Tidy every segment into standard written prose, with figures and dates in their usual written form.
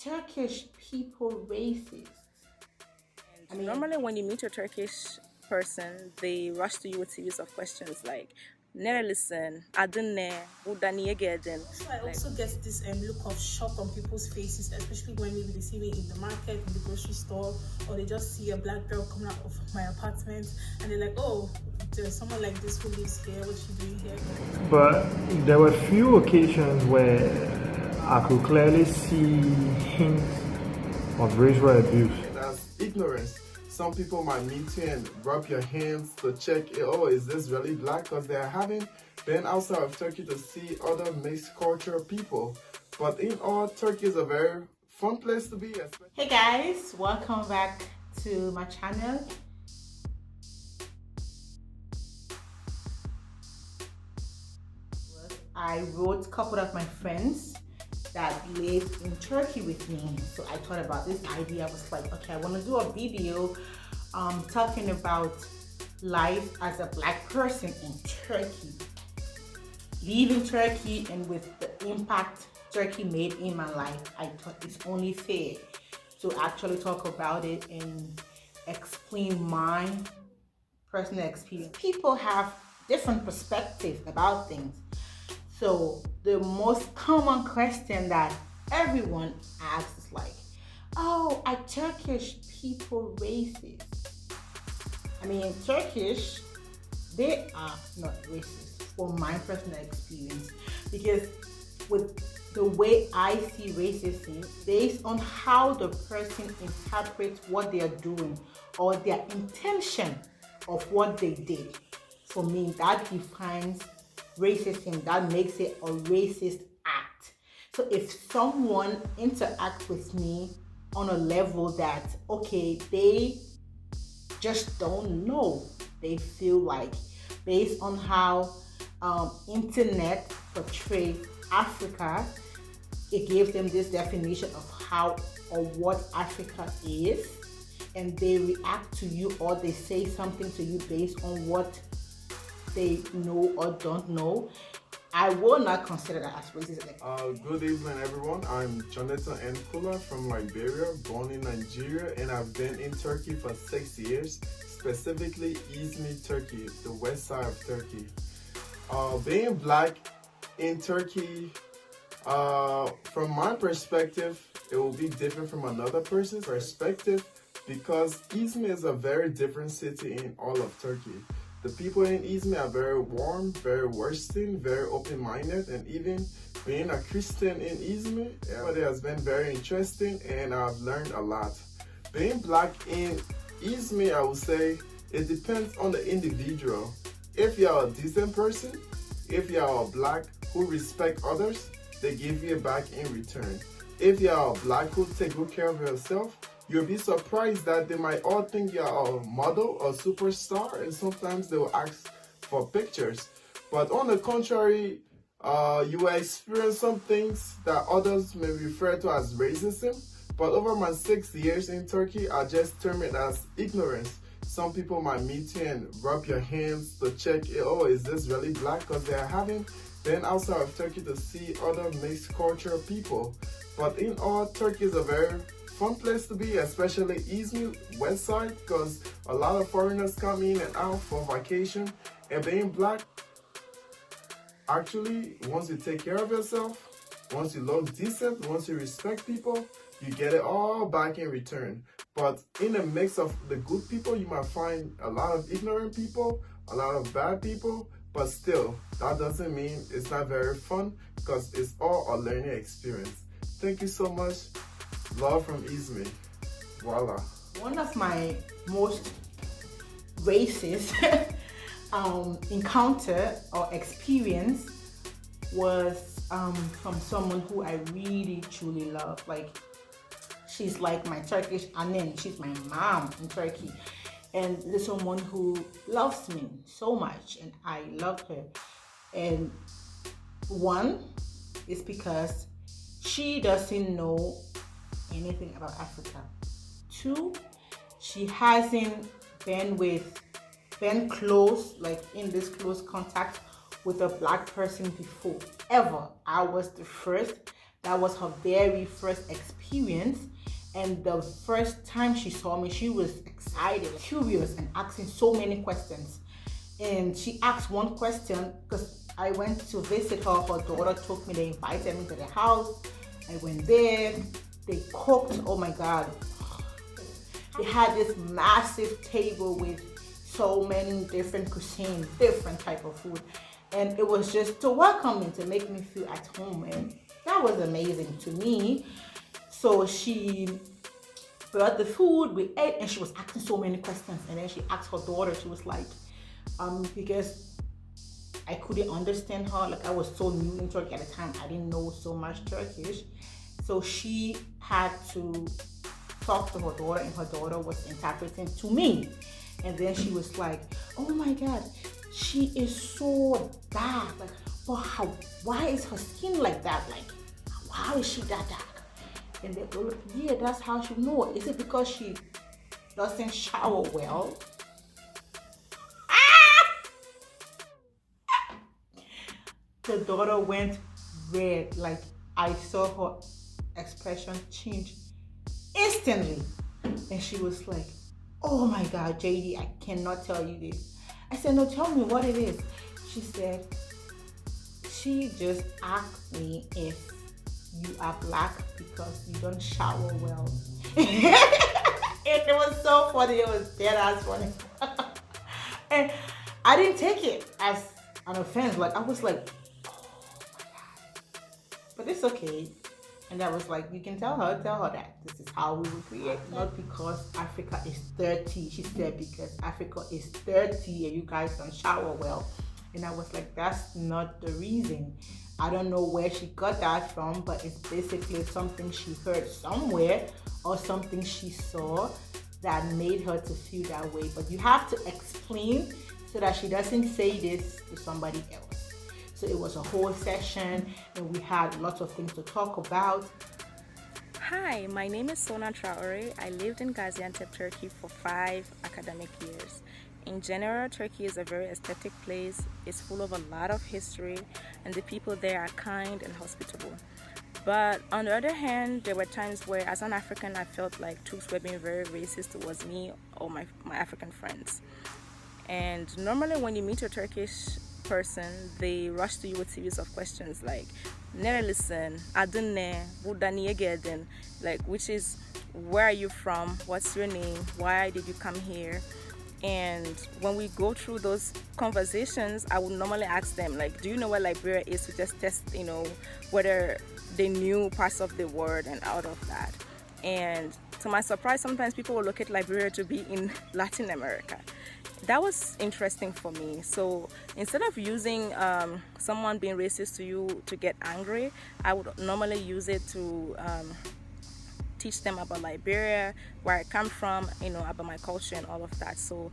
Turkish people racist? Normally, when you meet a Turkish person, they rush to you with series of questions like "Nerelisin, adın ne, burada niye geldin?" So I also get this look of shock on people's faces, especially when maybe they see me in the market, in the grocery store, or they just see a black girl coming out of my apartment and they're like, oh, there's someone like this who lives here, what's she doing here? But there were few occasions where I could clearly see hints of racial abuse. That's ignorance. Some people might meet you and rub your hands to check, oh, is this really black? Because they haven't been outside of Turkey to see other mixed culture people. But in all, Turkey is a very fun place to be. Hey guys, welcome back to my channel. I wrote a couple of my friends that lived in Turkey with me. So I thought about this idea. I was like, okay, I want to do a video talking about life as a black person in Turkey. Leaving Turkey and with the impact Turkey made in my life, I thought it's only fair to actually talk about it and explain my personal experience. People have different perspectives about things. So the most common question that everyone asks is like, oh, are Turkish people racist? I mean, Turkish, they are not racist from my personal experience, because with the way I see racism, based on how the person interprets what they are doing or their intention of what they did, for me, that defines racism, that makes it a racist act. So if someone interacts with me on a level that, okay, they just don't know, they feel like, based on how internet portray Africa, it gives them this definition of how or what Africa is, and they react to you or they say something to you based on what they know or don't know, I will not consider that as racism. Good evening, everyone. I'm Jonathan N. Kula from Liberia, born in Nigeria, and I've been in Turkey for 6 years, specifically Izmir, Turkey, the west side of Turkey. Being black in Turkey, from my perspective, it will be different from another person's perspective, because Izmir is a very different city in all of Turkey. The people in Izmir are very warm, very Western, very open-minded, and even being a Christian in Izmir, it has been very interesting and I've learned a lot. Being black in Izmir, I would say, it depends on the individual. If you're a decent person, if you're a black who respect others, they give you back in return. If you're a black who take good care of yourself, you'll be surprised that they might all think you're a model or superstar, and sometimes they will ask for pictures. But on the contrary, you will experience some things that others may refer to as racism. But over my 6 years in Turkey, I just term it as ignorance. Some people might meet you and rub your hands to check, oh, is this really black? Because they haven't been outside of Turkey to see other mixed culture people. But in all, Turkey is a very fun place to be, especially Izmir west side, because a lot of foreigners come in and out for vacation. And being black, actually, once you take care of yourself, once you look decent, once you respect people, you get it all back in return. But in a mix of the good people, you might find a lot of ignorant people, a lot of bad people, but still, that doesn't mean it's not very fun, because it's all a learning experience. Thank you so much. Love from Izmir. Voila. One of my most racist encounter or experience was from someone who I really truly love. Like, she's like my Turkish annen. She's my mom in Turkey. And there's someone who loves me so much, and I love her. And one is because she doesn't know anything about Africa. Two, she hasn't been close, like in this close contact with a black person before, ever. I was the first That was her very first experience. And the first time she saw me, she was excited, curious, and asking so many questions. And she asked one question because I went to visit her. Her daughter took me, they invited me to the house. I went there, they cooked, oh my God. They had this massive table with so many different cuisines, different type of food. And it was just to welcome me, to make me feel at home. And that was amazing to me. So she brought the food, we ate, and she was asking so many questions. And then she asked her daughter, she was like, because I couldn't understand her, like I was so new in Turkey at the time, I didn't know so much Turkish. So she had to talk to her daughter, and her daughter was interpreting to me. And then she was like, oh my God, she is so dark. Like, but why is her skin like that? Like, how is she that dark? And they go, yeah, that's how she know. Is it because she doesn't shower well? The daughter went red. Like, I saw her expression change instantly. And she was like, oh my God, JD, I cannot tell you this. I said, no, tell me what it is. She said, she just asked me if you are black because you don't shower well. And it was so funny. It was dead ass funny. And I didn't take it as an offense. Like, I was like, oh my God. But it's okay. And I was like, you can tell her that this is how we will create. Not because Africa is dirty. She said, because Africa is dirty and you guys don't shower well. And I was like, that's not the reason. I don't know where she got that from, but it's basically something she heard somewhere or something she saw that made her to feel that way. But you have to explain so that she doesn't say this to somebody else. So it was a whole session and we had lots of things to talk about. Hi, my name is Sona Traore. I lived in Gaziantep, Turkey for 5 academic years. In general, Turkey is a very aesthetic place. It's full of a lot of history and the people there are kind and hospitable. But on the other hand, there were times where as an African, I felt like Turks were being very racist towards me or my African friends. And normally when you meet a Turkish person, they rush to you with series of questions like "Nerelisin, adın ne, burada niye geldin?" Like, which is, where are you from? What's your name? Why did you come here? And when we go through those conversations, I would normally ask them, like, do you know where Liberia is, to just test, whether they knew parts of the word and out of that. And to my surprise, sometimes people will look at Liberia to be in Latin America. That was interesting for me. So instead of using someone being racist to you to get angry, I would normally use it to teach them about Liberia, where I come from, about my culture and all of that. So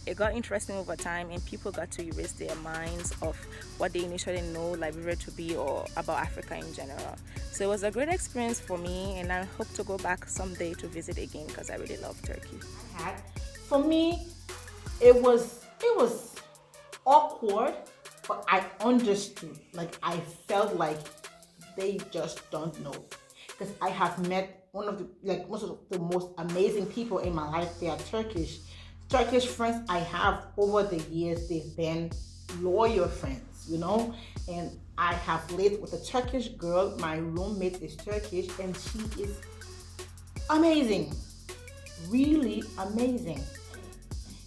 it got interesting over time, and people got to erase their minds of what they initially know Liberia to be or about Africa in general. So it was a great experience for me, and I hope to go back someday to visit again because I really love Turkey. For me, it was awkward, but I understood. Like, I felt like they just don't know. Because I have met most of the most amazing people in my life. They are Turkish. Turkish friends I have over the years, they've been loyal friends, And I have lived with a Turkish girl. My roommate is Turkish, and she is amazing. Really amazing.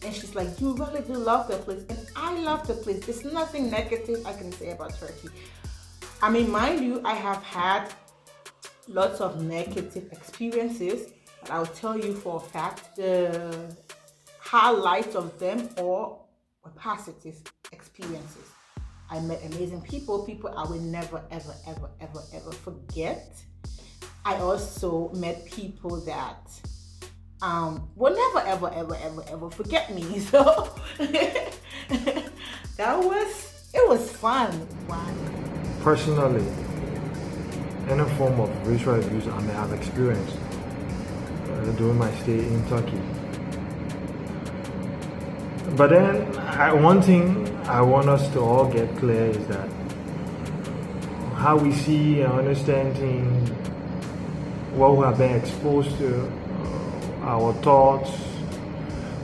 And she's like, you really do love the place. And I love the place. There's nothing negative I can say about Turkey. I mean, mind you, I have had lots of negative experiences, but I'll tell you for a fact, the highlights of them all were positive experiences. I met amazing people I will never, ever, ever, ever, ever forget. I also met people that will never, ever, ever, ever, ever forget me. So it was fun. Wow. Personally, any form of racial abuse I may have experienced during my stay in Turkey. But then, one thing I want us to all get clear is that how we see and understand things, what we have been exposed to, our thoughts,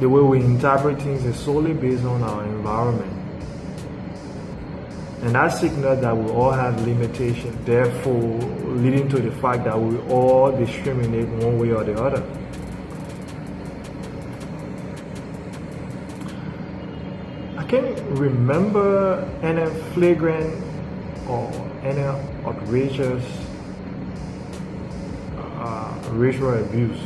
the way we interpret things is solely based on our environment. And that signals that we all have limitations, therefore leading to the fact that we all discriminate one way or the other. I can't remember any flagrant or any outrageous racial abuse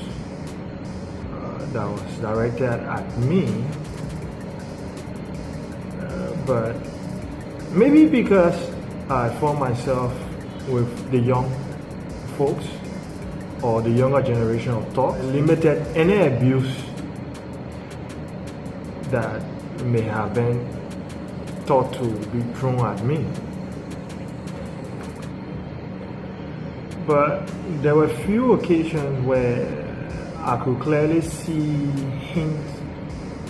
that was directed at me, but maybe because I found myself with the young folks or the younger generation of thought, limited any abuse that may have been thought to be thrown at me. But there were few occasions where I could clearly see hints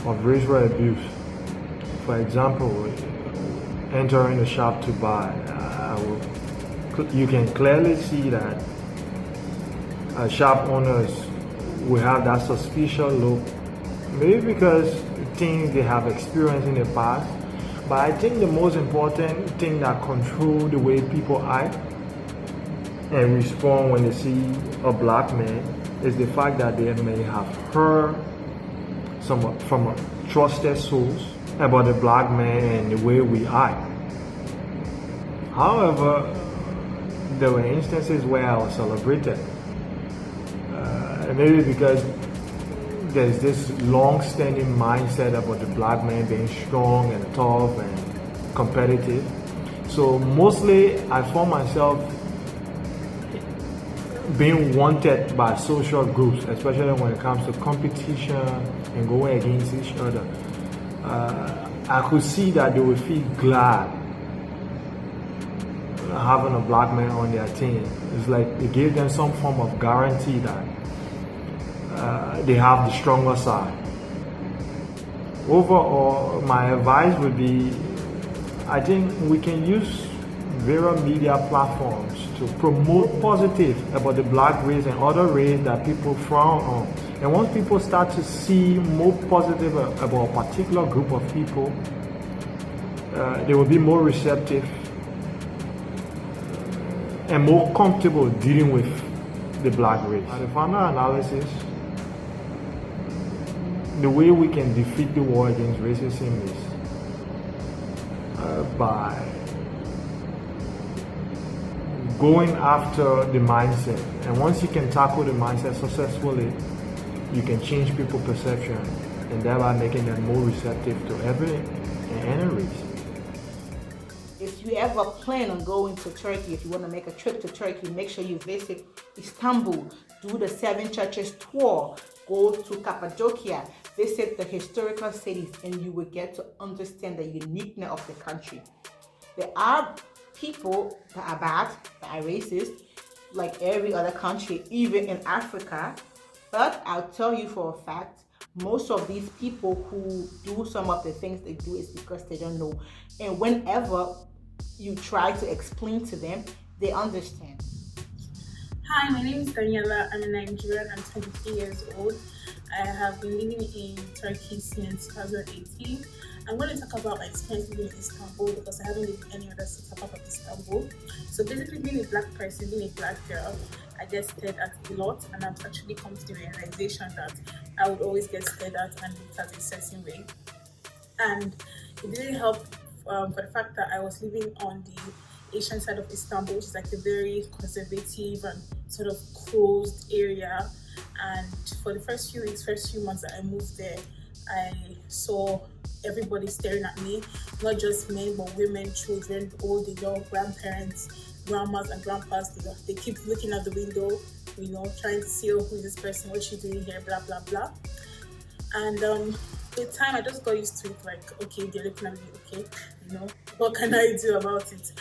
of racial abuse. For example, entering a shop to buy, you can clearly see that shop owners will have that suspicious look, maybe because things they have experienced in the past. But I think the most important thing that controls the way people act and respond when they see a black man is the fact that they may have heard from trusted source about the black man and the way we act. However, there were instances where I was celebrated. Maybe because there's this long-standing mindset about the black man being strong and tough and competitive. So mostly I found myself being wanted by social groups, especially when it comes to competition and going against each other. I could see that they would feel glad having a black man on their team. It's like it gave them some form of guarantee that they have the stronger side. Overall, my advice would be, I think we can use various media platforms to promote positive about the black race and other race that people frown on. And once people start to see more positive about a particular group of people, they will be more receptive and more comfortable dealing with the black race. At the final analysis, the way we can defeat the war against racism is by going after the mindset. And once you can tackle the mindset successfully, you can change people's perception and thereby making them more receptive to every and any race. If you ever plan on going to Turkey, if you want to make a trip to Turkey, make sure you visit Istanbul, do the 7 churches tour, go to Cappadocia, visit the historical cities, and you will get to understand the uniqueness of the country. There are people that are bad, that are racist, like every other country, even in Africa. But I'll tell you for a fact, most of these people who do some of the things they do is because they don't know. And whenever you try to explain to them, they understand. Hi, my name is Daniela. I'm a Nigerian. I'm 23 years old. I have been living in Turkey since 2018. I'm going to talk about my experience living in Istanbul because I haven't lived in any other city apart from Istanbul. So basically, being a black person, being a black girl, I get stared at a lot, and I've actually come to the realization that I would always get stared at and looked at a certain way. And it didn't help for the fact that I was living on the Asian side of Istanbul, which is like a very conservative and sort of closed area. And for the first few months that I moved there, I saw everybody staring at me, not just men, but women, children, old, the young, grandparents, grandmas and grandpas. They keep looking out the window, trying to see, oh, who is this person, what's she doing here, blah, blah, blah. And with time, I just got used to it, like, okay, they're looking at me, okay, what can I do about it?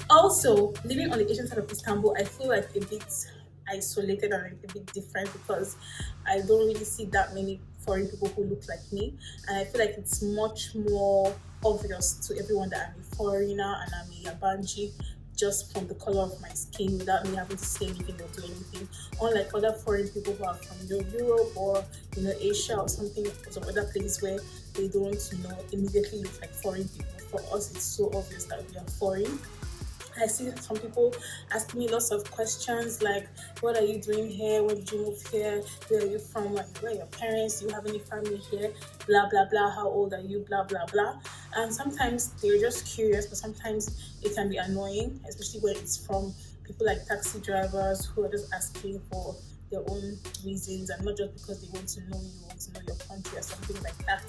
Also, living on the Asian side of Istanbul, I feel like a bit isolated and a bit different because I don't really see that many foreign people who look like me, and I feel like it's much more obvious to everyone that I'm a foreigner and I'm a Yabanji just from the color of my skin without me having to say anything or do anything. Unlike other foreign people who are from Europe or Asia or something, or some other place where they don't immediately look like foreign people. For us, it's so obvious that we are foreign. I see some people asking me lots of questions like, what are you doing here? When did you move here? Where are you from? Like, where are your parents? Do you have any family here? Blah, blah, blah. How old are you? Blah, blah, blah. And sometimes they're just curious, but sometimes it can be annoying, especially when it's from people like taxi drivers who are just asking for their own reasons and not just because they want to know you, want to know your country or something like that.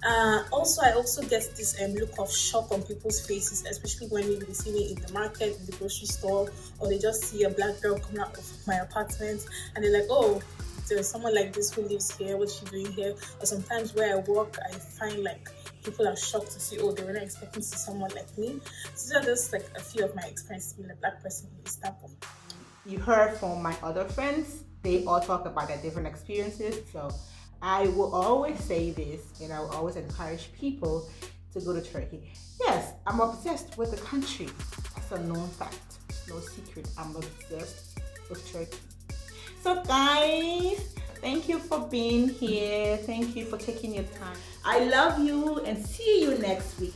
I also get this look of shock on people's faces, especially when maybe they see me in the market, in the grocery store, or they just see a black girl coming out of my apartment and they're like, oh, there's someone like this who lives here, what's she doing here? Or sometimes where I work, I find like people are shocked to see, oh, they were not expecting to see someone like me. So these are just like a few of my experiences being a black person in Istanbul. You heard from my other friends, they all talk about their different experiences. So I will always say this, and I will always encourage people to go to Turkey. Yes, I'm obsessed with the country. That's a known fact, no secret. I'm obsessed with Turkey. So guys, thank you for being here. Thank you for taking your time. I love you and see you next week.